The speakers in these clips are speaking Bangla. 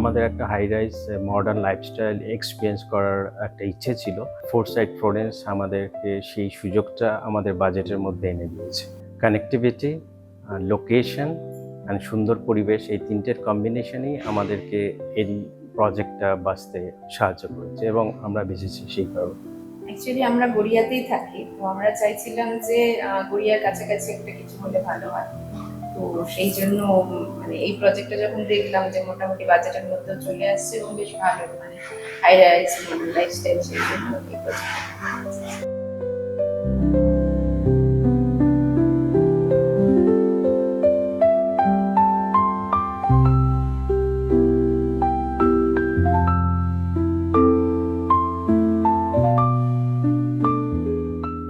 আমাদের একটা high rise modern lifestyle experience করার একটা ইচ্ছে ছিল। ফোরসাইট ফ্লোরেন্স আমাদেরকে সেই সুযোগটা আমাদের বাজেটের মধ্যে এনে দিয়েছে। কানেক্টিভিটি, লোকেশন অ্যান্ড সুন্দর পরিবেশ, এই তিনটের কম্বিনেশনই আমাদেরকে এই প্রজেক্টটা বাঁচতে সাহায্য করেছে এবং আমরা বেঁচেছি সেই কারণে। অ্যাকচুয়ালি আমরা গড়িয়াতেই থাকি, তো আমরা চাইছিলাম যে গড়িয়ার কাছাকাছি একটা কিছু হলে ভালো হয়। তো সেই জন্য মানে এই প্রজেক্টটা যখন দেখলাম যে মোটামুটি বাজেটের মধ্যে চলে আসছে এবং বেশ ভালো, মানে হাই রাইজ মানে লাইফস্টাইল, সেই জন্য এই প্রজেক্ট।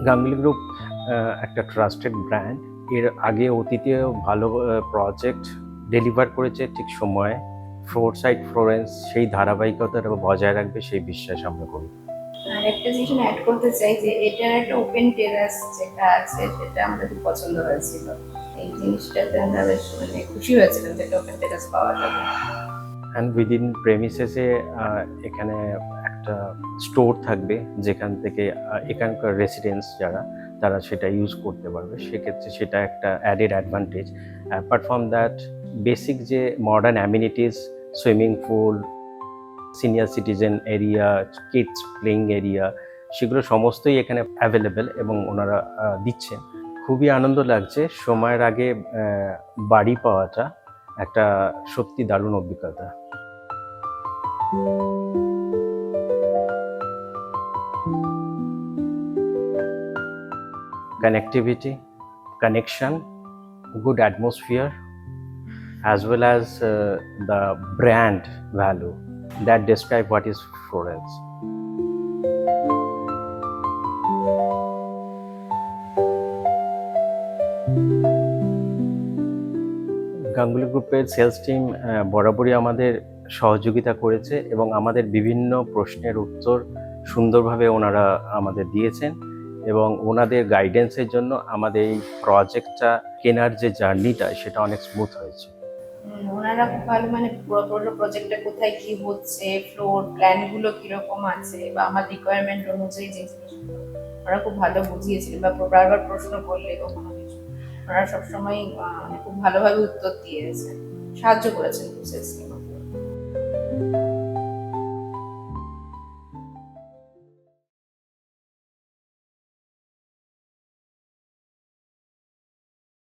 গাঙ্গুলি গ্রুপ একটা ট্রাস্টেড ব্র্যান্ড। এর আগে অতীতেও ভালো প্রজেক্ট ডেলিভার করেছে ঠিক সময়ে। ফোরসাইট ফ্লোরেন্স সেই ধারাবাহিকতাটা বজায় রাখবে সেই বিশ্বাস আমরা করি। আর একটা জিনিস আমি অ্যাড করতে চাই যে এটার একটা ওপেন টেরাস যেটা আছে সেটা আমাদের খুব পছন্দ হয়েছিল। এই জিনিসটাতে আমরা বেশ মানে খুশি হয়েছিলাম যে একটা ওপেন টেরাস পাওয়া যাবে। অ্যান্ড উইদিন প্রেমিসেসে এখানে একটা স্টোর থাকবে যেখান থেকে এখানকার রেসিডেন্টস যারা তারা সেটা ইউজ করতে পারবে। সেক্ষেত্রে সেটা একটা added advantage. Apart from that, basic যে modern amenities, swimming pool, senior citizen area, kids playing area, সেগুলো সমস্তই এখানে অ্যাভেলেবেল এবং ওনারা দিচ্ছেন। খুবই আনন্দ লাগছে। সময়ের আগে বাড়ি পাওয়াটা একটা সত্যি দারুণ অভিজ্ঞতা। Connectivity, connection, good atmosphere, as well as the brand value that describe what is Florence. Ganguly গ্রুপের সেলস টিম বরাবরই আমাদের সহযোগিতা করেছে এবং আমাদের বিভিন্ন প্রশ্নের উত্তর সুন্দরভাবে ওনারা আমাদের দিয়েছেন এবং ওনাদের গাইডেন্সের জন্য আমাদের এই প্রজেক্টটা কেনার যে জার্নিটা সেটা অনেক স্মুথ হয়েছে। ওনারা খুব ভালো, মানে পুরো প্রজেক্টটা কোথায় কি হচ্ছে, ফ্লোর প্ল্যান গুলো কিরকম আছে বা আমার রিকোয়ারমেন্ট অনুযায়ী যে জিনিসগুলো ওরা খুব ভালো বুঝিয়েছিলেন, বা বারবার প্রশ্ন করলে কখনো কিছু ওরা সবসময় খুব ভালোভাবে উত্তর দিয়েছে, সাহায্য করেছেন সেলস টিম।